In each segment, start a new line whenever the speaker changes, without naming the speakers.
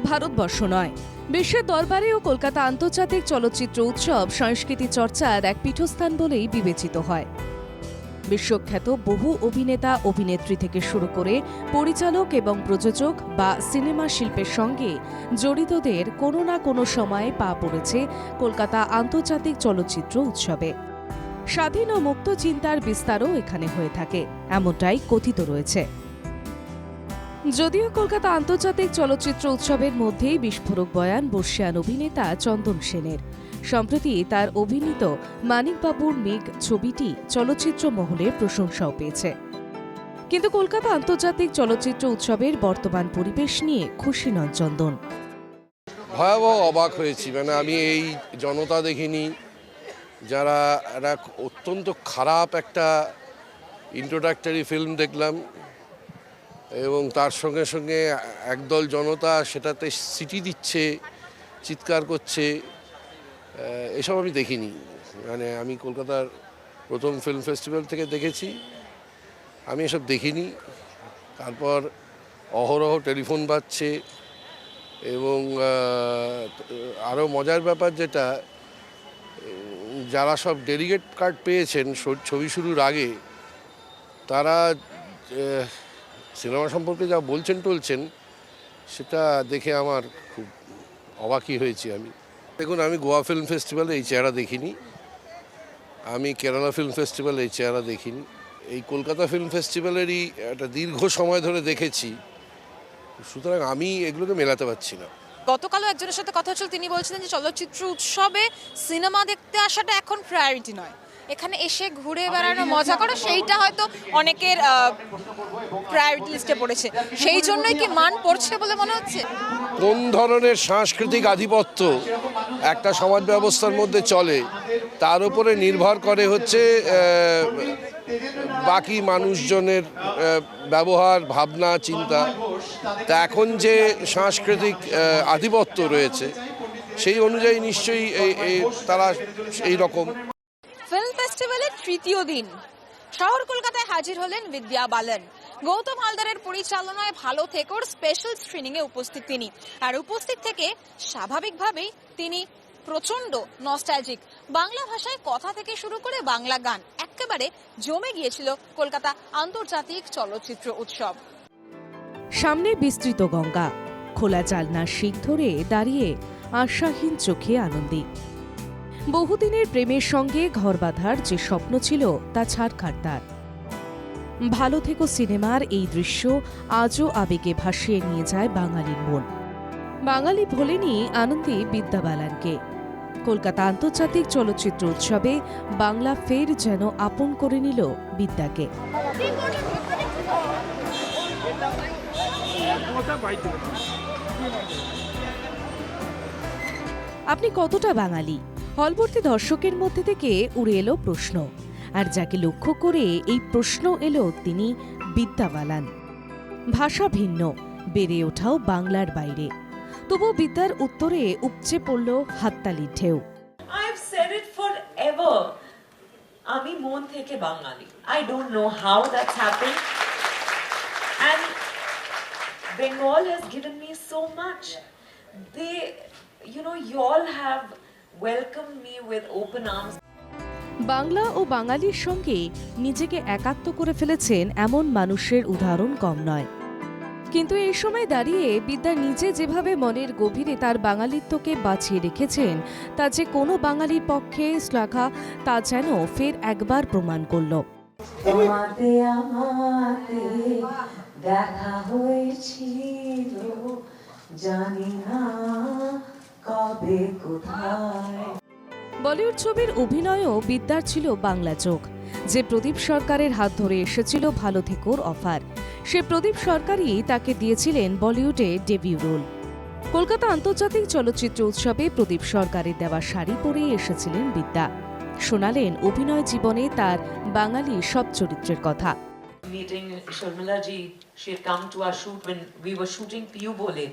ভারতবর্ষ নয়, বিশ্বের দরবারেও কলকাতা আন্তর্জাতিক চলচ্চিত্র উৎসব সংস্কৃতি চর্চার এক পীঠস্থান বলেই বিবেচিত হয়। বিশ্বখ্যাত বহু অভিনেতা অভিনেত্রী থেকে শুরু করে পরিচালক এবং প্রযোজক বা সিনেমা শিল্পের সঙ্গে জড়িতদের কোনো না কোনো সময়ে পা পড়েছে কলকাতা আন্তর্জাতিক চলচ্চিত্র উৎসবে। স্বাধীন ও মুক্ত চিন্তার বিস্তারও এখানে হয়ে থাকে, এমনটাই কথিত রয়েছে। যদিও কলকাতা আন্তর্জাতিক চলচ্চিত্র উৎসবের মধ্যেই বিস্ফোরক বয়ান বর্ষিয়ান অভিনেতা চন্দন সেনের। সম্প্রতি তার অভিনীত মানিকবাবুর মেঘ ছবিটি চলচ্চিত্র মহলে প্রশংসাও পেয়েছে। কিন্তু কলকাতা আন্তর্জাতিক চলচ্চিত্র উৎসবের বর্তমান পরিবেশ নিয়ে খুশি নন চন্দন।
ভয়াবহ অবাক হয়েছি, আমি এই জনতা দেখিনি, যারা একটা অত্যন্ত খারাপ একটা ইন্ট্রোডাক্টরি ফিল্ম দেখলাম এবং তার সঙ্গে সঙ্গে একদল জনতা সেটাতে সিটি দিচ্ছে, চিৎকার করছে, এসব আমি দেখিনি। আমি কলকাতার প্রথম ফিল্ম ফেস্টিভ্যাল থেকে দেখেছি, আমি এসব দেখিনি। তারপর অহরহ টেলিফোন বাজছে এবং আরও মজার ব্যাপার যেটা, যারা সব ডেলিগেট কার্ড পেয়েছেন ছবি শুরুর আগে, তারা সিনেমা সম্পর্কে যা বলছেন সেটা দেখে আমার খুব অবাকই হয়েছি। দেখুন, আমি গোয়া ফিল্ম ফেস্টিভ্যালে এই চেহারা দেখিনি, আমি কেরালা ফিল্ম ফেস্টিভ্যালে এই চেহারা দেখিনি, এই কলকাতা ফিল্ম ফেস্টিভ্যালেরই একটা দীর্ঘ সময় ধরে দেখেছি। সুতরাং আমি এগুলোকে মেলাতে পারছি না।
গতকালও একজনের সাথে কথা হচ্ছিল, তিনি বলছিলেন যে চলচ্চিত্র উৎসবে সিনেমা দেখতে আসাটা এখন প্রায়োরিটি নয়, এখানে এসে ঘুরে বেড়ানো মজা করা সেইটা হয়তো অনেকের প্রায়োরিটি লিস্টে পড়েছে। সেই জন্যই কি মান পড়ছে বলে মনে হচ্ছে?
কোন ধরনের সাংস্কৃতিক আধিপত্য একটা সমাজ ব্যবস্থার মধ্যে চলে তার উপরে নির্ভর করে হচ্ছে বাকি মানুষজনের ব্যবহার, ভাবনা, চিন্তা। তা এখন যে সাংস্কৃতিক আধিপত্য রয়েছে সেই অনুযায়ী নিশ্চয়ই তারা এই রকম।
ফিল্ম ফেস্টিভ্যালের তৃতীয় দিন শহর কলকাতায় হাজির হলেন বিদ্যা বালান। গৌতম হালদারের পরিচালনায় ভালো থেকোর স্পেশাল স্ক্রিনিং এ উপস্থিত তিনি, আর উপস্থিত থেকে স্বাভাবিকভাবেই তিনি প্রচন্ড নস্টালজিক। বাংলা ভাষায় কথা থেকে শুরু করে বাংলা গান একেবারে জমে গিয়েছিল কলকাতা আন্তর্জাতিক চলচ্চিত্র উৎসব।
সামনে বিস্তৃত গঙ্গা, খোলা জালনার শিক ধরে দাঁড়িয়ে আশাহীন চোখে আনন্দী। বহুদিনের প্রেমের সঙ্গে ঘর বাঁধার যে স্বপ্ন ছিল তা ছাড়খাড় তার। ভালো থেকো সিনেমার এই দৃশ্য আজও আবেগে ভাসিয়ে নিয়ে যায় বাঙালির মন। বাঙালি ভোলেনি আনন্দী বিদ্যা বালানকে। কলকাতা আন্তর্জাতিক চলচ্চিত্র উৎসবে বাংলা ফের যেন আপন করে নিল বিদ্যাকে। আপনি কতটা বাঙালি? হলভর্তি দর্শকের মধ্যে থেকে উড়ে এলো প্রশ্ন, আর যাকে লক্ষ্য করে এই প্রশ্ন এলো তিনি বিদ্যা বালান। ভাষা ভিন্ন, বেড়ে ওঠাও বাংলার বাইরে, তবু বিদ্যার উত্তরে উপচে পড়ল হাততালির ঢেউ।
আমি মন থেকে বাঙালি। I don't know how that's happened, and Bengal has given me so much. You all have welcomed me with open arms.
Bangla ও বাঙালির সঙ্গে নিজেকে একাত্ম করে ফেলেছেন এমন মানুষের উদাহরণ কম নয়। কিন্তু এই সময় দাঁড়িয়ে বিদ্যা নিজে যেভাবে মনের গভীরে তার বাঙালিত্বকে বাঁচিয়ে রেখেছেন তা যে কোনো বাঙালির পক্ষে শ্লাঘা, তা যেন ফের একবার প্রমাণ করল।
দেখা হয়েছিল জানি না কবে কোথায়।
বলিউড ছবির অভিনয়ও বিদ্যার ছিল বাংলা চোখ। যে প্রদীপ সরকারের হাত ধরে এসেছিল ভালো থেকোর অফার, সে প্রদীপ সরকারই তাকে দিয়েছিলেন বলিউডে ডেবিউ রোল। কলকাতা আন্তর্জাতিক চলচ্চিত্র উৎসবে প্রদীপ সরকারের দেওয়া শাড়ি পরেই এসেছিলেন বিদ্যা। শোনালেন অভিনয় জীবনে তার বাঙালি সব চরিত্রের কথা।
Meeting Sharmila ji, she had come to our shoot when we were shooting Piyu Bole,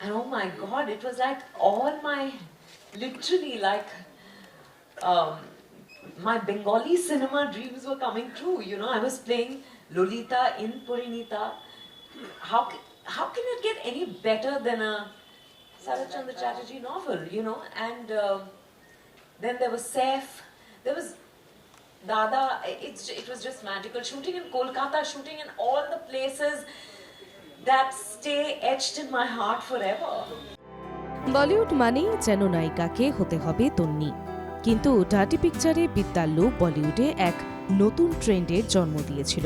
and oh my God, it was like all my, literally like my Bengali cinema dreams were coming true. I was playing Lolita in Parinita. how can it get any better than a Sarat Chandra Chatterjee novel, you know? And then there was Saif, there was Dada. It was just magical. Shooting in Kolkata, shooting in all the places that stay etched in my heart forever.
Bollywood মানেই যেন নায়িকাকে হতে হবে তন্নি, কিন্তু dirty পিকচারে বিদ্যার লোক বলিউডে এক নতুন ট্রেন্ডের জন্ম দিয়েছিল।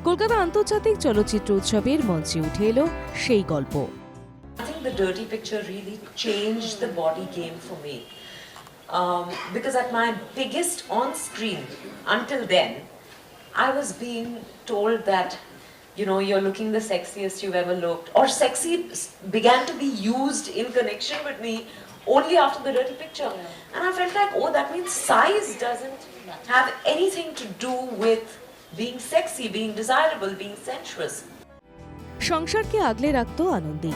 কলকাতা আন্তর্জাতিক চলচ্চিত্র উৎসবের মঞ্চে উঠে এলো সেই গল্প।
I think the Dirty Picture really changed the body game for me. Because at my biggest on screen, until then, I was being told that, you know, you're looking the sexiest you've ever looked. Or sexy began to be used in connection with me only after the Dirty Picture. And I felt like, oh, that means size doesn't have anything to do with being sexy, being desirable, being sensuous.
সংসারকে আগলে রাখত আনন্দী।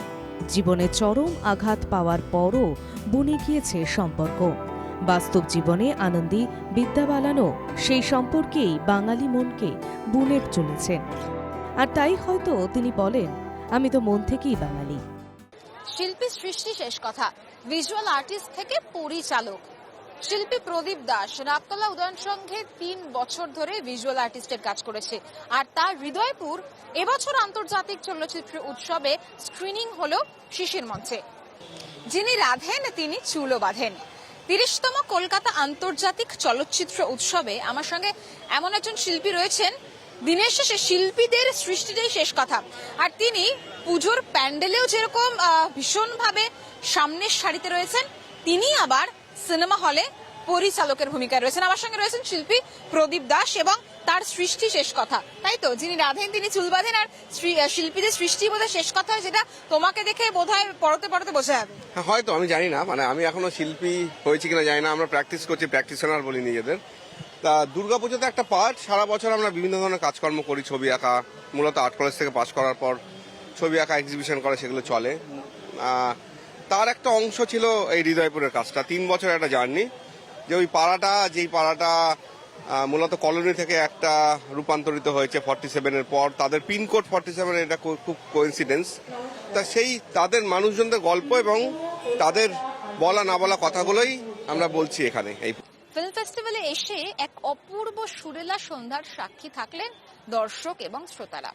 জীবনে চরম আঘাত পাওয়ার পরও বনে গিয়েছে সম্পর্ক। বাস্তব জীবনে আনন্দী বিদ্যা বালানো সেই সম্পর্কেই বাঙালি মনকে বুনে চলেছেন। আর তাই হয়তো তিনি বলেন, আমি তো মন থেকেই বাঙালি।
শিল্পী সৃষ্টি শেষ কথা, ভিজুয়াল আর্টিস্ট থেকে পরিচালক। শিল্পী প্রদীপ দাস রাবতলা উদয়ন সংঘে 3 বছর ধরে ভিজুয়াল আর্টিস্টের কাজ করেছে, আর তার হৃদয়পুর এবছর আন্তর্জাতিক চলচ্চিত্র উৎসবে স্ক্রিনিং হলো শিশির মঞ্চে। যিনি রাধেন তিনি চুলও বাঁধেন। 30তম কলকাতা আন্তর্জাতিক চলচ্চিত্র উৎসবে আমার সঙ্গে এমন একজন শিল্পী রয়েছেন, দিনের শেষে শিল্পীদের সৃষ্টিটাই শেষ কথা। আর তিনি পুজোর প্যান্ডেলেও যেরকম ভীষণভাবে সামনের সারিতে রয়েছেন, তিনি আবার সিনেমা হলে পরিচালকের ভূমিকায় রয়েছেন। আমার সঙ্গে রয়েছেন শিল্পী প্রদীপ দাস এবং তার সৃষ্টি শেষ কথা, তাই তো? যিনি রাধেন তিনি চুল বাঁধেন, আর শিল্পীদের সৃষ্টি বোধহয় শেষ কথা, যেটা তোমাকে দেখে বোধহয় পড়তে পড়তে বোঝা যাবে।
হয়তো, আমি জানি না, মানে আমি এখনো শিল্পী হয়েছি কিনা জানি না। আমরা প্র্যাকটিস করছি, প্র্যাকটিশনার বলি নিজেদের। তা দুর্গাপুজোতে একটা পার্ট, সারা বছর আমরা বিভিন্ন ধরনের কাজকর্ম করি। ছবি আঁকা, মূলত আর্ট কলেজ থেকে পাশ করার পর ছবি আঁকা এক্সিবিশন করে, সেগুলো চলে। তার একটা অংশ ছিল এই হৃদয়পুরের কাজটা। 3 বছর একটা জার্নি, যে ওই পাড়াটা, যেই পাড়াটা মূলত কলোনি থেকে একটা রূপান্তরিত হয়েছে 47-এর পর, তাদের পিনকোড 47, এটা খুব কোইন্সিডেন্স। তা সেই তাদের মানুষজনদের গল্প এবং তাদের বলা না বলা কথাগুলোই আমরা বলছি এখানে। এই
ফিল্ম ফেস্টিভ্যালে এসে এক অপূর্ব সুরেলা সন্ধ্যার সাক্ষী থাকলেন দর্শক এবং শ্রোতারা।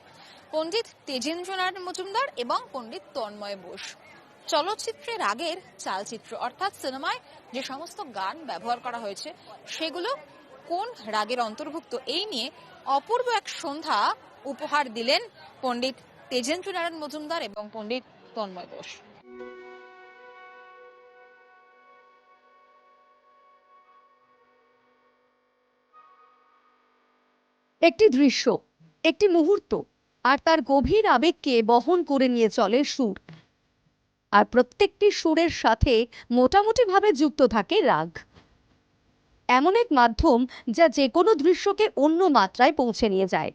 পণ্ডিত তেজেন্দ্রনারায়ণ মজুমদার এবং পণ্ডিত তন্ময় বোস। চলচ্চিত্রের আগের চালচিত্র অর্থাৎ সিনেমায় যে সমস্ত গান ব্যবহার করা হয়েছে সেগুলো কোন রাগের অন্তর্ভুক্ত, এই নিয়ে অপূর্ব এক সন্ধ্যা উপহার দিলেন পণ্ডিত তেজেন্দ্রনারায়ণ মজুমদার এবং পণ্ডিত তন্ময় বোস।
একটি দৃশ্য, একটি মুহূর্ত, আর তার গভীর আবেগকে বহন করে নিয়ে চলে সুর। আর প্রত্যেকটি সুরের সাথে মোটামুটিভাবে যুক্ত থাকে রাগ। এমন এক মাধ্যম যা যে কোনো দৃশ্যকে অন্য মাত্রায় পৌঁছে নিয়ে যায়।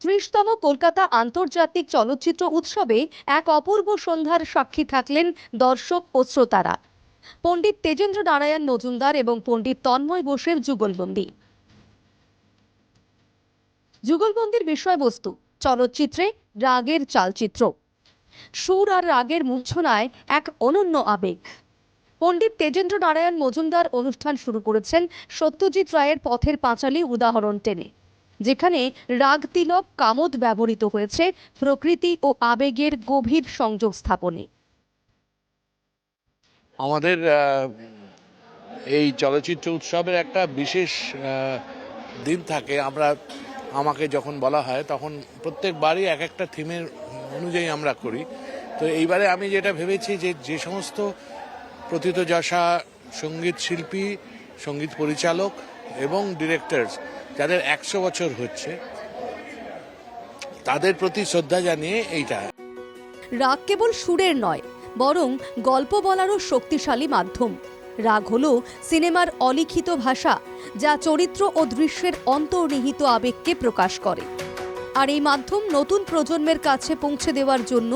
30তম কলকাতা আন্তর্জাতিক চলচ্চিত্র উৎসবে এক অপূর্ব সন্ধ্যার সাক্ষী থাকলেন দর্শক ও শ্রোতারা। পণ্ডিত তেজেন্দ্র নারায়ণ মজুমদার এবং পণ্ডিত তন্ময় বোসের যুগলবন্দি। যুগলবন্দির বিষয়বস্তু চলচ্চিত্রে রাগের চালচিত্র। সুর আর রাগের মূর্ছনায় এক অনন্য আবেগ। পণ্ডিত তেজেন্দ্র নারায়ণ মজুমদার অনুষ্ঠান শুরু করেছেন সত্যজিৎ রায়ের পথের পাঁচালী উদাহরণ টেনে, যেখানে রাগ তিলক কামদ ব্যবহৃত হয়েছে প্রকৃতি ও আবেগের গভীর সংযোগ স্থাপনে।
আমাদের এই চলচ্চিত্র উৎসবের একটা বিশেষ দিন থাকে। আমাকে যখন বলা হয় তখন প্রত্যেকবারই এক একটা থিমের অনুযায়ী আমরা করি। তো এইবারে আমি যেটা ভেবেছি যে সমস্ত প্রথিতযশা সঙ্গীত শিল্পী, সঙ্গীত পরিচালক এবং ডিরেক্টরস যাদের 100 বছর হচ্ছে, তাদের প্রতি শ্রদ্ধা জানিয়ে এইটা।
রাগ কেবল সুরের নয়, বরং গল্প বলারও শক্তিশালী মাধ্যম। রাগ হলো সিনেমার অলিখিত ভাষা, যা চরিত্র ও দৃশ্যের অন্তর্নিহিত আবেগকে প্রকাশ করে। আর এই মাধ্যম নতুন প্রজন্মের কাছে পৌঁছে দেওয়ার জন্য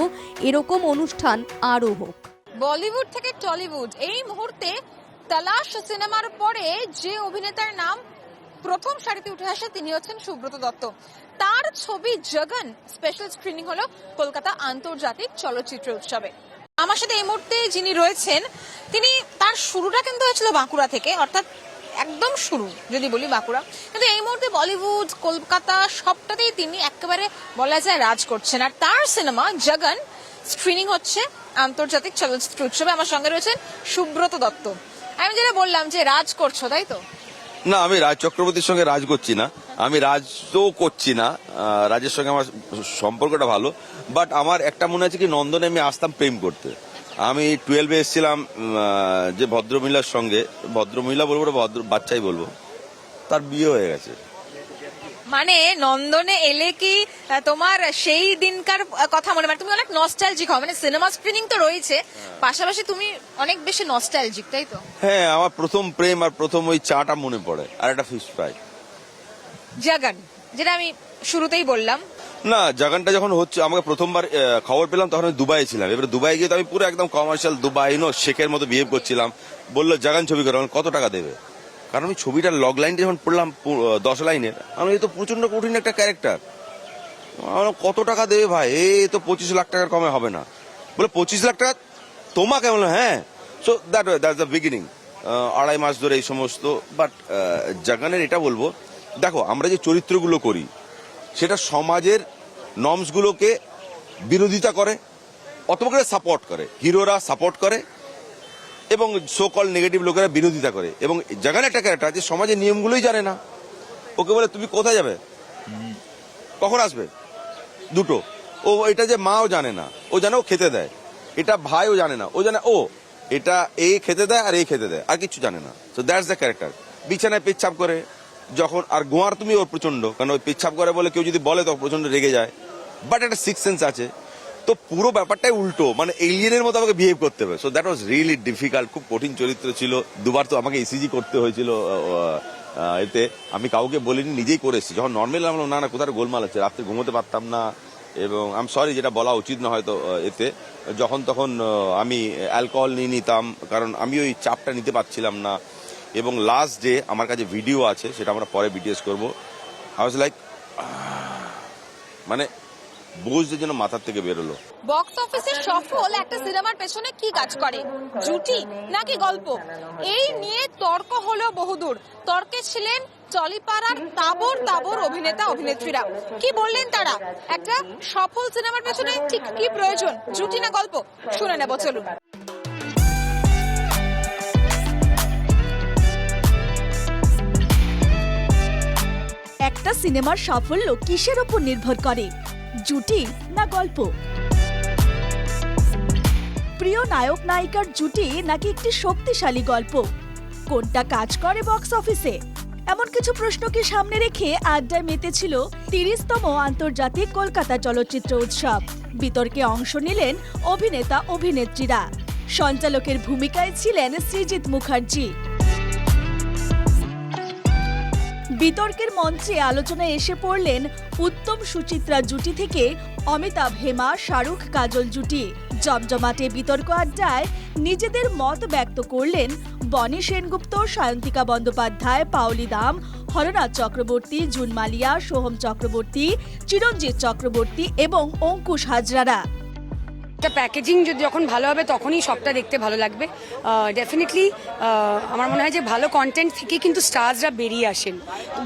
এরকম অনুষ্ঠান আরও হোক।
বলিউড থেকে টলিউড, এই মুহূর্তে তালাশ সিনেমার পরে যে অভিনেতার নাম প্রথম সারিতে উঠে আসে তিনি হচ্ছেন সুব্রত দত্ত। তার ছবি জগন স্পেশাল স্ক্রিনিং হলো কলকাতা আন্তর্জাতিক চলচ্চিত্র উৎসবে। আমার সাথে এই মুহূর্তে যিনি রয়েছেন তিনি, তার শুরুটা কিন্তু হয়েছিল বাঁকুড়া থেকে, অর্থাৎ একদম শুরু যদি বলি বাঁকুড়া, কিন্তু এই মুহূর্তে বলিউড, কলকাতা সবটাতেই তিনি একেবারে বলা যায় রাজ করছেন। আর তার সিনেমা জগন স্ক্রিনিং হচ্ছে আন্তর্জাতিক চলচ্চিত্র উৎসবে। আমার সঙ্গে রয়েছেন সুব্রত দত্ত। আমি যেটা বললাম যে রাজ করছো, তাই তো?
না, আমি রাজ চক্রবর্তীর সঙ্গে রাজ করছি না, আমি রাজ তো করছি না, রাজের সঙ্গে আমার সম্পর্কটা ভালো। বাট আমার একটা মনে আছে কি, নন্দনে আমি আসতাম প্রেম করতে। আমি 12-এ এসেছিলাম যে ভদ্রমহিলার সঙ্গে, ভদ্রমহিলা বলবো না, ভদ্র বাচ্চাই বলবো, তার বিয়ে হয়ে গেছে।
মানে নন্দনে এলে কি তোমার সেই দিনকার কথা মনে, মানে তুমি অনেক নস্টালজিক হও, মানে সিনেমা স্ক্রিনিং তো রয়েছে, পাশাপাশি তুমি অনেক বেশি নস্টালজিক, তাই তো?
হ্যাঁ, আমার প্রথম প্রেম আর প্রথম ওই চাটা মনে পড়ে, আর একটা ফিশ ফ্রাই।
জগন, যেটা আমি শুরুতেই বললাম,
না, জাগানটা যখন হচ্ছে, আমাকে প্রথমবার খবর পেলাম তখন আমি দুবাই ছিলাম। এবার দুবাই গিয়ে তো আমি পুরো একদম কমার্শিয়াল দুবাই শেখের মতো বিহেভ করছিলাম। বললো জাগান ছবি করো, কত টাকা দেবে? কারণ আমি ছবিটার লগ লাইনটা যখন পড়লাম 10 লাইনের, আমি তো প্রচন্ড কঠিন একটা ক্যারেক্টার, কত টাকা দেবে ভাই? এই তো 25 লাখ টাকার কমে হবে না। বলে 25 লাখ টাকা তোমাকে? বললো হ্যাঁ। সো দ্যাটস দ্য বিগিনিং, 2.5 মাস ধরে এই সমস্ত। বাট জাগানের এটা বলবো, দেখো আমরা যে চরিত্রগুলো করি সেটা সমাজের নর্মসগুলোকে বিরোধিতা করে অথবা করে সাপোর্ট করে। হিরোরা সাপোর্ট করে এবং সো কল নেগেটিভ লোকেরা বিরোধিতা করে। এবং জাগান একটা ক্যারেক্টার যে সমাজের নিয়মগুলোই জানে না। ওকে বলে তুমি কোথায় যাবে, কখন আসবে, দুটো। ও এটা যে মাও জানে না, ও জানে ও খেতে দেয়। এটা ভাইও জানে না, ও জানে ও এটা এ খেতে দেয় আর এ খেতে দেয়, আর কিছু জানে না। So that's the character. বিছানায় পেচ্ছাপ করে যখন, আর গোয়ার তুমি ওর প্রচন্ড, কারণ ওই পেচ্ছাপ করে বলে কেউ যদি বলে তখন প্রচন্ড রেগে যায়। বাট একটা সিক্স সেন্স আছে, তো পুরো ব্যাপারটাই উল্টো, মানে এলিয়েনের মতো আমাকে বিহেভ করতে হবে। So that was really difficult, খুব কঠিন চরিত্র ছিল। দুবার তো আমাকে ইসিজি করতে হয়েছিল এতে। আমি কাউকে বলিনি, নিজেই করেছি। যখন নর্মাল আমরা না কোথাও গোলমাল আছে, রাত্রে ঘুমোতে পারতাম না। এবং আই এম সরি, যেটা বলা উচিত না হয়তো এতে, যখন তখন আমি অ্যালকোহল নিয়ে নিতাম, কারণ আমি ওই চাপটা নিতে পারছিলাম না। এবং লাস্ট ডে আমার কাছে ভিডিও আছে, সেটা আমরা পরে বিটিএস করবো। আই ওয়াজ লাইক, মানে বোঝ যেন মাথার থেকে বেরোলো।
বক্স অফিসে সফল একটা সিনেমার পেছনে কি কাজ করে, জুটি নাকি গল্প? এই নিয়ে তর্ক হলো বহুদূর। তর্কে ছিলেন টলিপাড়ার তাবর তাবর অভিনেতা অভিনেত্রীরা। কি বললেন তারা? একটা সফল সিনেমার পেছনে ঠিক কি প্রয়োজন, জুটি না গল্প? শুনে নেব, চলুন।
একটা সিনেমার সাফল্য কিসের ওপর নির্ভর করে, জুটি না গল্প? প্রিয় নায়ক নায়িকার জুটি নাকি একটি শক্তিশালী গল্প? কোনটা কাজ করে বক্স অফিসে? এমন কিছু প্রশ্নকে সামনে রেখে আড্ডায় মেতেছিল 30তম আন্তর্জাতিক কলকাতা চলচ্চিত্র উৎসব। বিতর্কে অংশ নিলেন অভিনেতা অভিনেত্রীরা। সঞ্চালকের ভূমিকায় ছিলেন সৃজিত মুখার্জি। বিতর্কের মঞ্চে আলোচনায় এসে পড়লেন উত্তম সুচিত্রা জুটি থেকে অমিতাভ হেমা শাহরুখ কাজল জুটি। জমজমাটে বিতর্ক আড্ডায় নিজেদের মত ব্যক্ত করলেন বনি সেনগুপ্ত, সায়ন্তিকা বন্দ্যোপাধ্যায়, পাওলি দাম, হরনাথ চক্রবর্তী, জুন মালিয়া, সোহম চক্রবর্তী, চিরঞ্জিত চক্রবর্তী এবং অঙ্কুশ হাজরারা।
একটা প্যাকেজিং যদি যখন ভালো হবে তখনই সবটা দেখতে ভালো লাগবে। ডেফিনেটলি আমার মনে হয় যে ভালো কন্টেন্ট থেকে কিন্তু স্টার্সরা বেরিয়ে আসেন,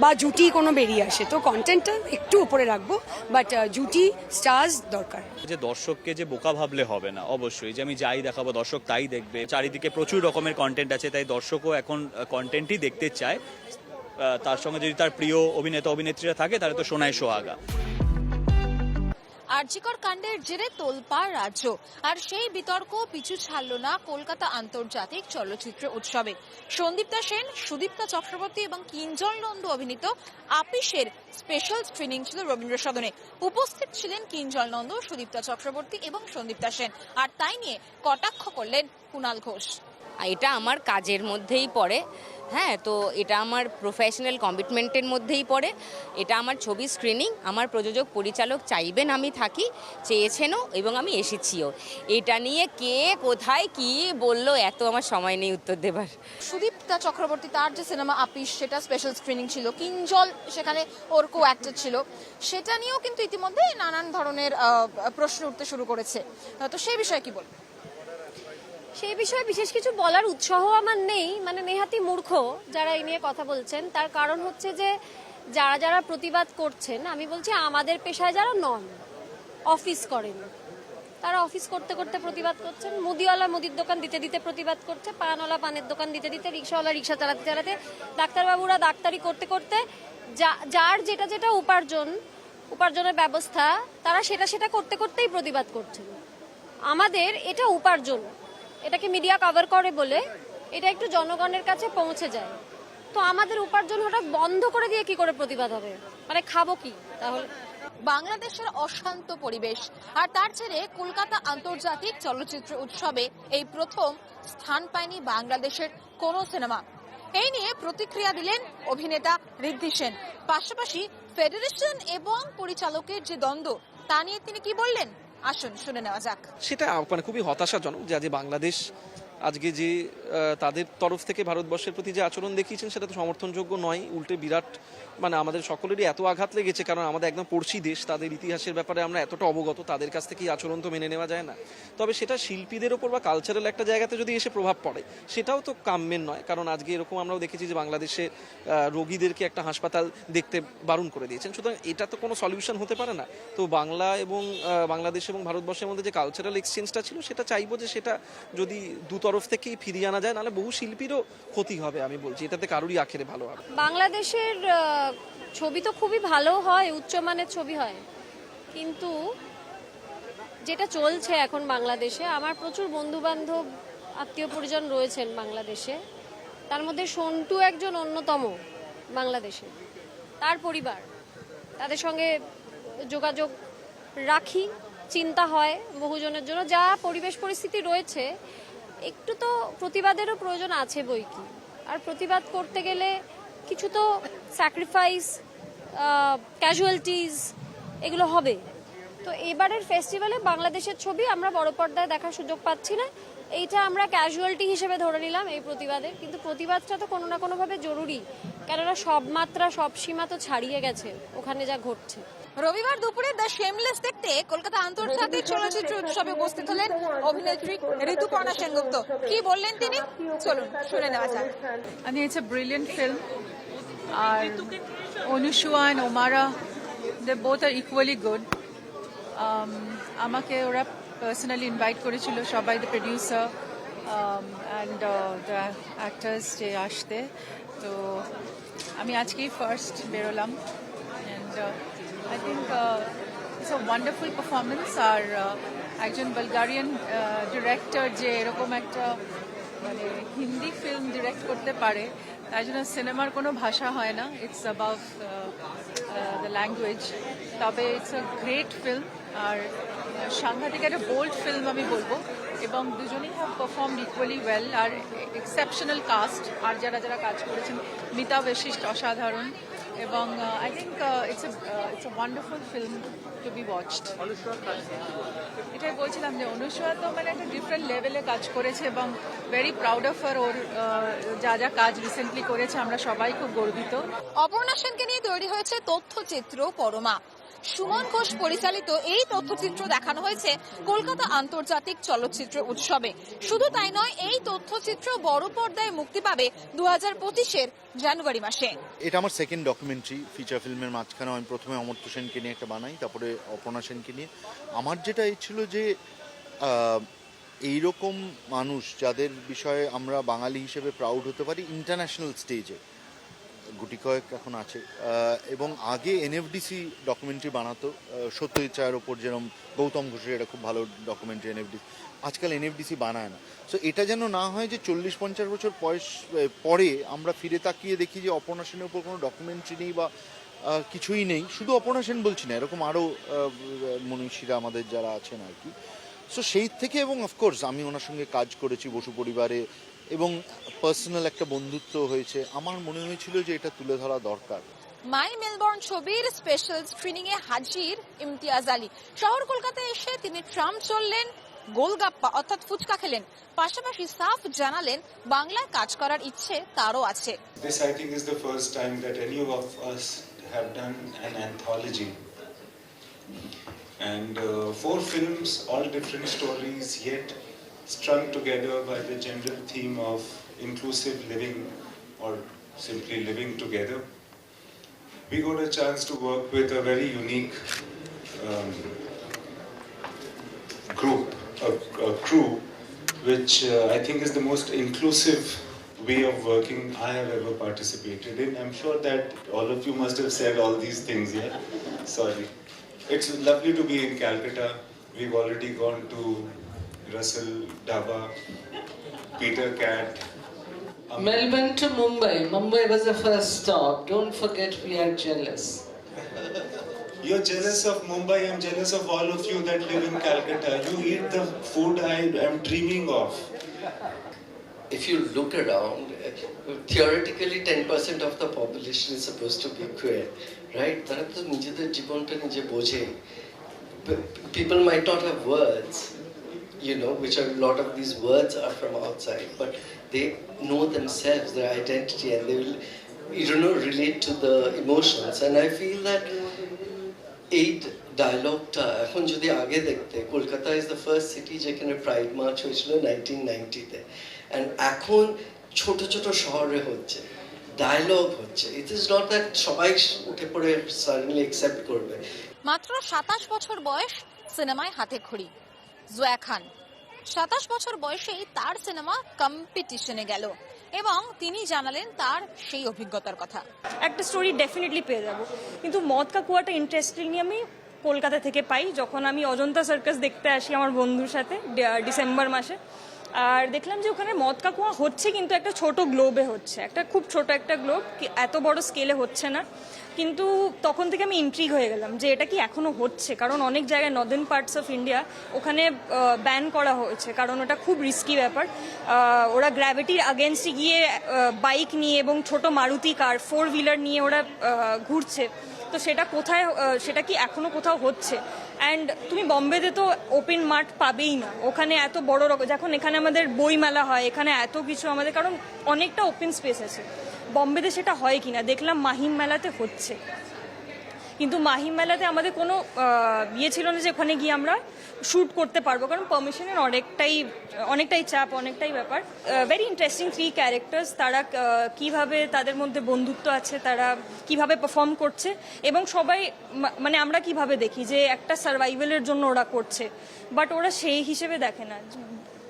বা জুটি কোনো বেরিয়ে আসে, তো কন্টেন্টটা একটু উপরে রাখবো, বাট জুটি স্টার্স দরকার।
যে দর্শককে যে বোকা ভাবলে হবে না, অবশ্যই যে আমি যাই দেখাবো দর্শক তাই দেখবে। চারিদিকে প্রচুর রকমের কন্টেন্ট আছে, তাই দর্শকও এখন কন্টেন্টই দেখতে চায়। তার সঙ্গে যদি তার প্রিয় অভিনেতা অভিনেত্রীরা থাকে তাহলে তো সোনায় সোহাগা।
আরজিকর কাণ্ডের জেরে তোলপাড় রাজ্য, আর সেই বিতর্ক পিছু ছাড়ল না কলকাতা আন্তর্জাতিক চলচ্চিত্র উৎসবে। সন্দীপ্তা সেন, সুদীপ্তা চক্রবর্তী এবং কিঞ্জল নন্দু অভিনীত আপিসের স্পেশাল স্ক্রিনিং ছিল রবীন্দ্র সদনে। উপস্থিত ছিলেন কিঞ্জল নন্দু, সুদীপ্তা চক্রবর্তী এবং সন্দীপ্তা সেন। আর তাই নিয়ে কটাক্ষ করলেন কুণাল ঘোষ।
এটা আমার কাজের মধ্যেই পড়ে। হ্যাঁ, তো এটা আমার প্রফেশনাল কমিটমেন্টের মধ্যেই পড়ে। এটা আমার ছবি স্ক্রিনিং, আমার প্রযোজক পরিচালক চাইবেন আমি থাকি, চেয়েছেনও এবং আমি এসেছিও। এটা নিয়ে কে কোথায় কি বললো এত আমার সময় নেই উত্তর দেবার।
সুদীপ্তা চক্রবর্তী তার যে সিনেমা আপিস সেটা স্পেশাল স্ক্রিনিং ছিল, কিঞ্জল সেখানে ওর কো অ্যাক্টর ছিল, সেটা নিয়েও কিন্তু ইতিমধ্যে নানান ধরনের প্রশ্ন উঠতে শুরু করেছে। তো সেই বিষয়ে কি বলবো?
সেই বিষয়ে বিশেষ কিছু বলার উৎসাহ আমার নেই, মানে নেহাতি মূর্খ যারা এই নিয়ে কথা বলছেন। তার কারণ হচ্ছে যে যারা যারা প্রতিবাদ করছেন, আমি বলছি আমাদের পেশায় যারা নন, অফিস করেন, তারা অফিস করতে করতে প্রতিবাদ করছেন, মুদিওয়ালা মুদির দোকান দিতে দিতে প্রতিবাদ করছে, পানওয়ালা পানের দোকান দিতে দিতে, রিক্সাওয়ালা রিক্সা চালাতে চালাতে, ডাক্তারবাবুরা ডাক্তারি করতে করতে, যার যেটা যেটা উপার্জনের ব্যবস্থা, তারা সেটা করতে করতেই প্রতিবাদ করছেন। আমাদের এটা উপার্জন, এটাকে মিডিয়া কভার করে বলে এটা একটু জনগণের কাছে পৌঁছে যায়। তো আমাদের উপার্জন হঠাৎ বন্ধ করে দিয়ে কি করে প্রতিবাদ হবে? মানে খাবো কি তাহলে?
বাংলাদেশের অশান্ত পরিবেশ আর তার ছেড়ে কলকাতা আন্তর্জাতিক চলচ্চিত্র উৎসবে এই প্রথম স্থান পায়নি বাংলাদেশের কোন সিনেমা। এই নিয়ে প্রতিক্রিয়া দিলেন অভিনেতা ঋদ্ধি সেন। পাশাপাশি ফেডারেশন এবং পরিচালকের যে দ্বন্দ্ব, তা নিয়ে তিনি কি বললেন আসুন শুনে নেওয়া যাক।
সেটা মানে খুবই হতাশাজনক যে আজ বাংলাদেশ আজকে যে তাদের তরফ থেকে ভারতবর্ষের প্রতি যে আচরণ দেখিয়েছেন সেটা তো সমর্থনযোগ্য নয়, উল্টে বিরাট মানে আমাদের সকলেরই এত আঘাত লেগেছে, কারণ আমাদের একদম পড়শি দেশ, তাদের ইতিহাসের ব্যাপারে আমরা এতটা অবগত, তাদের কাছ থেকে এই আচরণ তো মেনে নেওয়া যায় না। তবে সেটা শিল্পীদের ওপর বা কালচারাল একটা জায়গাতে যদি এসে প্রভাব পড়ে সেটাও তো কাম্যের নয়, কারণ আজকে এরকম আমরাও দেখেছি যে বাংলাদেশে রোগীদেরকে একটা হাসপাতাল দেখতে বারণ করে দিয়েছেন। সুতরাং এটা তো কোনো সলিউশন হতে পারে না। তো বাংলা এবং বাংলাদেশ এবং ভারতবর্ষের মধ্যে যে কালচারাল এক্সচেঞ্জটা ছিল সেটা চাইবো যে সেটা যদি দু তরফ থেকেই ফিরিয়ে আনা যায়, নাহলে বহু শিল্পীরও ক্ষতি হবে। আমি বলছি এটাতে কারোরই আখেরে ভালো হবে।
বাংলাদেশের ছবি তো খুবই ভালো হয়, উচ্চমানের ছবি হয়, কিন্তু যেটা চলছে এখন বাংলাদেশে, আমার প্রচুর বন্ধু বান্ধব আত্মীয় পরিজন রয়েছেন বাংলাদেশে, তার মধ্যে সন্টু একজন অন্যতম বাংলাদেশে। তার পরিবার, তাদের সঙ্গে যোগাযোগ রাখি, চিন্তা হয় বহুজনের জন্য। যা পরিবেশ পরিস্থিতি রয়েছে, একটু তো প্রতিবাদেরও প্রয়োজন আছে বই কি। আর প্রতিবাদ করতে গেলে কিছু তো স্যাক্রিফাইস, ক্যাজুয়ালিটিস এগুলো হবে। তো এবারের ফেস্টিভ্যালে বাংলাদেশের ছবি আমরা বড় পর্দায় দেখার সুযোগ পাচ্ছি না, এইটা আমরা ক্যাজুয়ালিটি হিসেবে ধরে নিলাম এই প্রতিবাদের। কিন্তু প্রতিবাদটা তো কোনো না কোনোভাবে জরুরি, কেননা সব মাত্রা সব সীমা তো ছাড়িয়ে গেছে ওখানে যা ঘটছে।
রবিবার দুপুরে দ্য শেমলেস দেখতে কলকাতা আন্তর্জাতিক চলচ্চিত্র উৎসবে উপস্থিত হলেন অভিনেত্রী ঋতুপর্ণা সেনগুপ্ত। কি বললেন তিনি, চলুন শুনে নেওয়া যাক।
And it's a brilliant film. Anushka and Omara, they both are equally good. আমাকে ওরা পার্সোনালি ইনভাইট করেছিল সবাই, the producer and the actors যে আসতে। তো আমি আজকেই ফার্স্ট বেরোলাম, and I think it's a wonderful performance. আর একজন বালগারিয়ান ডিরেক্টর যে এরকম একটা মানে হিন্দি ফিল্ম ডিরেক্ট করতে পারে, তাই জন্য সিনেমার কোনো ভাষা হয় না, ইটস অ্যাবাউট দ্য ল্যাঙ্গুয়েজ। তবে ইটস আ গ্রেট ফিল্ম, আর সাংঘাতিক একটা বোল্ড ফিল্ম আমি বলবো, এবং দুজনেই হ্যাভ পারফর্মড ইকুয়ালি ওয়েল। আর এক্সেপশনাল কাস্ট, আর যারা যারা কাজ করেছেন, মিতা বশিষ্ঠ অসাধারণ, এবং I think it's a wonderful film to be watched. এটাই বলছিলাম যে অনুষ্কা তো মানে একটা ডিফারেন্ট লেভেলে কাজ করেছে, এবং ভেরি প্রাউড অফ হার। ওর যা যা কাজ রিসেন্টলি করেছে আমরা সবাই খুব গর্বিত।
অপর্ণা সেনকে নিয়ে তৈরি হয়েছে তথ্যচিত্র পরমা। সুমন ঘোষ পরিচালিত এই তথ্যচিত্র দেখানো হয়েছে কলকাতা আন্তর্জাতিক চলচ্চিত্র উৎসবে। শুধু তাই নয়, এই তথ্যচিত্র বড় পর্দায় মুক্তি পাবে 2025-এর জানুয়ারি মাসে।
এটা আমার সেকেন্ড ডকুমেন্টারি ফিচার ফিল্মের মাঝখানে। আমি প্রথমে অমর্ত্য সেনকে নিয়ে একটা বানাই, তারপরে অপর্ণা সেনকে নিয়ে। আমার যেটা ছিল যে এইরকম মানুষ যাদের বিষয়ে আমরা বাঙালি হিসেবে প্রাউড হতে পারি ইন্টারন্যাশনাল স্টেজে, গুটি কয়েক এখন আছে। এবং আগে এনএফডিসি ডকুমেন্টারি বানাতো সত্যজিৎ রায়ের ওপর, যেরকম গৌতম ঘোষের এটা খুব ভালো ডকুমেন্টারি এনএফডিসি। আজকাল এনএফডিসি বানায় না। সো এটা যেন না হয় যে 40-50 বছর পরে আমরা ফিরে তাকিয়ে দেখি যে অপর্ণা সেনের উপর কোনো ডকুমেন্টারি নেই বা কিছুই নেই। শুধু অপর্ণা সেন বলছি না, এরকম আরও মনীষীরা আমাদের যারা আছেন আর কি। সো সেই থেকে, এবং অফকোর্স আমি ওনার সঙ্গে কাজ করেছি বসু পরিবারে, এবং পার্সোনাল একটা বন্ধুত্ব হয়েছে। আমার মনে হয়েছিল যে এটা তুলে ধরা দরকার।
মাই মেলবোর্ন ছবির স্পেশাল স্ক্রিনিং এ হাজির ইমতিয়াজ আলী। শহর কলকাতায় এসে তিনি ট্রাম চললেন, গোলগাপ্পা অর্থাৎ ফুচকা খেলেন, পাশাপাশি সাফ জানালেন বাংলায় কাজ করার ইচ্ছে তারও আছে।
This I think is the first time that any of us have done an anthology. And 4 films, all different stories, yet strung together by the general theme of inclusive living or simply living together. We got a chance to work with a very unique group, a crew, which I think is the most inclusive way of working I have ever participated in. I'm sure that all of you must have said all these things, yeah? Sorry. It's lovely to be in Calcutta. We've already gone to Russell Dhaba, Peter Cat.
Melbourne to Mumbai. Mumbai was the first stop. Don't forget we are jealous.
You're jealous of Mumbai. I'm jealous of all of you that live in Calcutta. You eat the food I am dreaming of.
If you look around, theoretically 10% of the population is supposed to be queer, right? তারা তো নিজেদের জীবনটা নিজে বোঝে। People might not have words, you know, which a lot of these words are from outside, but they know themselves, their identity, and they will, you know, relate to the emotions. And I feel that এই ডায়লগটা এখন যদি আগে দেখতে, Kolkata is the first city যেখানে pride March হয়েছিল 1990-তে, and এখন ছোট ছোট শহরে হচ্ছে, ডায়লগ হচ্ছে। ইট ইজ নট দ্যাট সবাই উঠে পড়ে সাডেনলি অ্যাকসেপ্ট করবে।
মাত্র 27 বছর বয়স, সিনেমায় হাতে খড়ি। জোয়া খান 27 বছর বয়সেই তার সিনেমা কম্পিটিশনে গেল এবং তিনি জানালেন তার সেই অভিজ্ঞতার কথা।
একটা স্টোরি ডেফিনেটলি পেয়ে যাব, কিন্তু মদ কা কুয়াটা ইন্টারেস্টিংলি আমি কলকাতা থেকে পাই যখন আমি অজন্তা সার্কাস দেখতে আসি আমার বন্ধুর সাথে ডিসেম্বর মাসে। আর দেখলাম যে ওখানে মদ কা কুয়া হচ্ছে, কিন্তু একটা ছোট গ্লোবে হচ্ছে, একটা খুব ছোট একটা গ্লোব, এত বড় স্কেলে হচ্ছে না। কিন্তু তখন থেকে আমি ইন্ট্রিগ হয়ে গেলাম যে এটা কি এখনো হচ্ছে, কারণ অনেক জায়গায় নর্দার্ন পার্টস অফ ইন্ডিয়া ওখানে ব্যান করা হয়েছে, কারণ ওটা খুব রিস্কি ব্যাপার। ওরা গ্র্যাভিটির আগেনস্টে গিয়ে বাইক নিয়ে এবং ছোট মারুতি কার 4 হুইলার নিয়ে ওরা ঘুরছে। তো সেটা কোথায়, সেটা কি এখনো কোথাও হচ্ছে? অ্যান্ড তুমি বম্বেতে তো ওপেন মাঠ পাবেই না, ওখানে এত বড় রকম, যখন এখানে আমাদের বই মেলা হয়, এখানে এত কিছু আমাদের, কারণ অনেকটা ওপেন স্পেস আছে। বম্বেতে সেটা হয় কিনা দেখলাম মাহিম মেলাতে হচ্ছে, কিন্তু মাহিম মেলাতে আমাদের কোনো ইয়ে ছিল না যে ওখানে গিয়ে আমরা শ্যুট করতে পারবো, কারণ পারমিশনের অনেকটাই চাপ, অনেকটাই ব্যাপার। ভেরি ইন্টারেস্টিং 3 ক্যারেক্টার্স, তারা কিভাবে তাদের মধ্যে বন্ধুত্ব আছে, তারা কিভাবে পারফর্ম করছে, এবং সবাই মানে আমরা কিভাবে দেখি যে একটা সার্ভাইভালের জন্য ওরা করছে, বাট ওরা সেই হিসেবে দেখে না,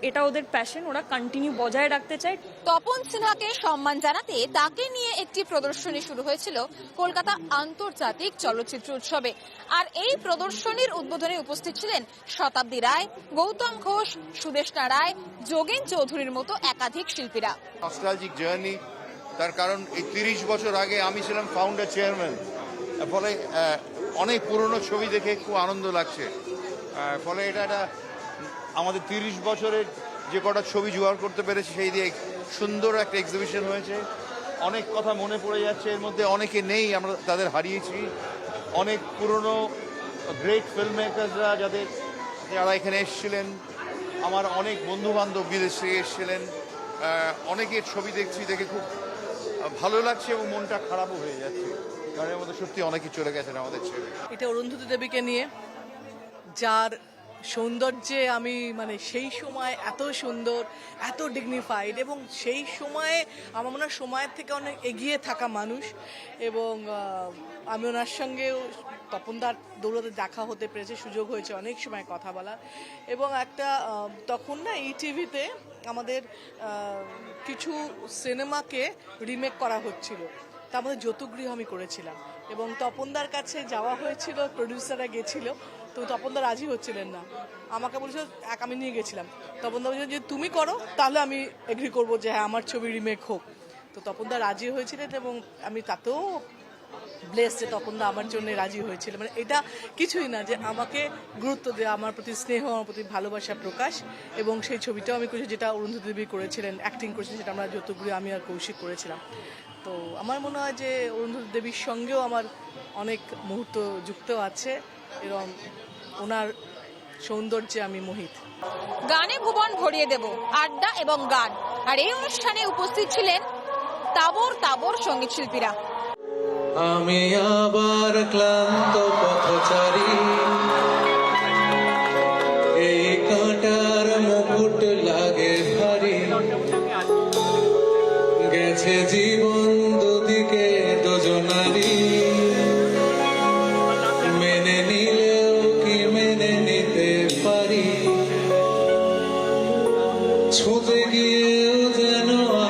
এটা ওদের প্যাশন, ওরা কন্টিনিউ বজায় রাখতে চায়।
তপন সিনহাকে সম্মান জানাতে তাকে নিয়ে একটি প্রদর্শনী শুরু হয়েছিল কলকাতা আন্তর্জাতিক চলচ্চিত্র উৎসবে। আর এই প্রদর্শনীর উদ্বোধনে উপস্থিত ছিলেন শতাব্দী রায়, গৌতম ঘোষ, সুদেষ্ণা রায়, যোগেন চৌধুরীর মতো একাধিক শিল্পীরা।
নস্টালজিক জার্নি, তার কারণ এই 30 বছর আগে আমি ছিলাম ফাউন্ডার চেয়ারম্যান, ফলে অনেক পুরনো ছবি দেখে খুব আনন্দ লাগছে। ফলে এটা আমাদের 30 বছরের যে কটা ছবি জোগাড় করতে পেরেছি সেই দিয়ে সুন্দর একটা এক্সিবিশন হয়েছে। অনেক কথা মনে পড়ে যাচ্ছে, এর মধ্যে অনেকে নেই, আমরা তাদের হারিয়েছি। অনেক পুরনো গ্রেট ফিল্ম মেকারসরা যারা এখানে এসেছিলেন, আমার অনেক বন্ধু বান্ধব বিদেশ থেকে এসেছিলেন, অনেকের ছবি দেখে খুব ভালো লাগছে এবং মনটা খারাপও হয়ে যাচ্ছে, কারণ এর মধ্যে সত্যি অনেকেই চলে গেছেন আমাদের ছেড়ে।
এটা অরুন্ধতী দেবীকে নিয়ে, যার সৌন্দর্যে আমি মানে সেই সময় এত সুন্দর, এত ডিগনিফাইড, এবং সেই সময়ে আমার মনে হয় সময়ের থেকে অনেক এগিয়ে থাকা মানুষ। এবং আমি ওনার সঙ্গেও তপনদার দৌলতে দেখা হতে পেরেছে, সুযোগ হয়েছে অনেক সময় কথা বলা। এবং একটা তখন না ইটিভিতে আমাদের কিছু সিনেমাকে রিমেক করা হচ্ছিল, তার মধ্যে যৌতুকগৃহ আমি করেছিলাম, এবং তপনদার কাছে যাওয়া হয়েছিল, প্রডিউসাররা গেছিল, তো তপনদা রাজি হচ্ছিলেন না, আমাকে বলেছিল, আমি নিয়ে গেছিলাম, তপনদা বলছিল যে তুমি করো, তাহলে আমি এগ্রি করবো যে হ্যাঁ আমার ছবি রিমেক হোক। তো তপনদা রাজি হয়েছিলেন এবং আমি তাতেও ব্লেস যে তপনদা আমার জন্য রাজি হয়েছিল, মানে এটা কিছুই না, যে আমাকে গুরুত্ব দেওয়া, আমার প্রতি স্নেহ, আমার প্রতি ভালোবাসা প্রকাশ। এবং সেই ছবিটাও আমি করেছি যেটা অরুন্ধতী দেবী করেছিলেন, অ্যাক্টিং করেছিলেন, সেটা আমরা যতগুলি আমি আর কৌশিক করেছিলাম। তো আমার মনে হয় যে অরুন্ধতী দেবীর সঙ্গেও আমার অনেক মুহূর্ত যুক্ত আছে এবং ওনার সৌন্দর্যে আমি মোহিত।
গানে ভুবন ভরিয়ে দেব, আড্ডা এবং গান। আর এই অনুষ্ঠানে উপস্থিত ছিলেন তাবর তাবর সঙ্গীত শিল্পীরা।
আমি আবার ক্লান্ত পথচারী, এই কাঁটার মুকুট লাগে ভারী, গেছে জীবন দুদিকে দুজনারই, মেনে নিলেও কি মেনে নিতে পারি, ছুঁতে গিয়েও যেন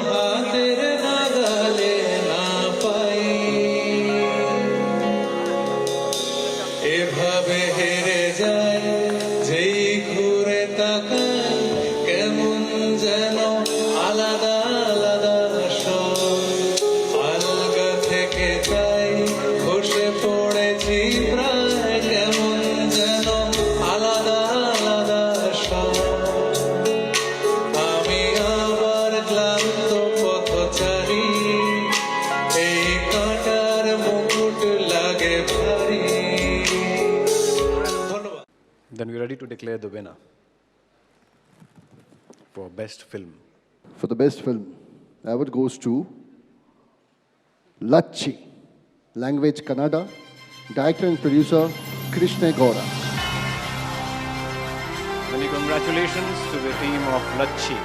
হাতের নাগালে না পাই, এভাবে হেরে যায় যেই ঘুরে তাকায়, কেমন যেন আলাদা আলাদা সব, আলগা থেকে তাই বসে পড়েছি প্রায়, কেমন যেন আলাদা আলাদা সব। আমি আবার ক্লান্ত পথচারী, এই কাঁটার মুকুট লাগে ভারী।
Then we're ready to declare the winner for best film.
For the best film, award goes to Lacchi, language Kannada, director and producer Krishna Gaura.
Many congratulations to the team of Lacchi.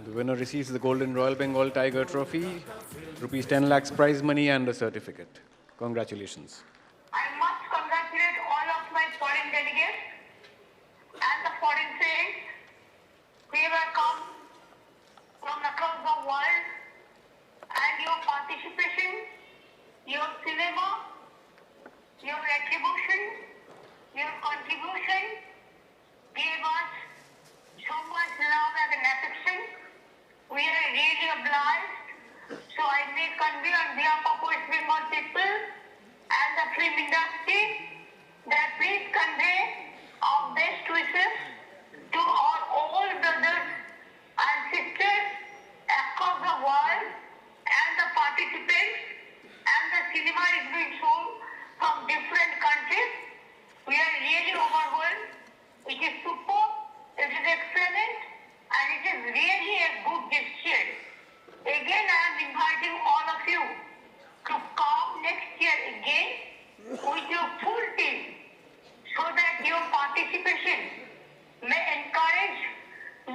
The winner receives the Golden Royal Bengal Tiger Trophy, rupees 10 lakhs prize money and a certificate. Congratulations.
I must congratulate all of my foreign delegates and the foreign friends who have come from across the world, and your participation, your cinema, your retribution, your contribution gave us so much love and affection. We are really obliged. So I may convey on behalf of West Bengal people and the film industry that please convey our best wishes to our all brothers and sisters across the world, and the participants, and the cinema is being shown from different countries. We are really overwhelmed. It is superb, it is excellent, and it is really a good gesture. Again, I am inviting all of you to come next year again with your full team, so that your participation may encourage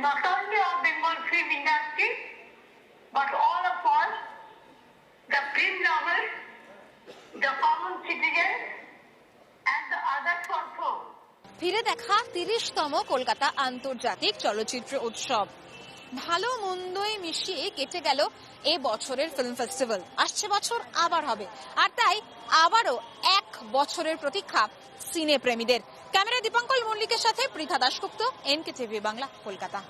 not only our Bengal film industry, but all of us, the film lovers, the common citizens, and the others also.
ফিরে দেখা 30তম কলকাতা আন্তর্জাতিক চলচ্চিত্র উৎসব। ভালো মন্দই মিশিয়ে কেটে গেল এ বছরের ফিল্ম ফেস্টিভ্যাল। আসছে বছর আবার হবে, আর তাই আবারও 1 বছরের প্রতীক্ষা সিনে প্রেমীদের। ক্যামেরা দীপঙ্কর মল্লিকের সাথে পৃথা দাশগুপ্ত, NK TV বাংলা, কলকাতা।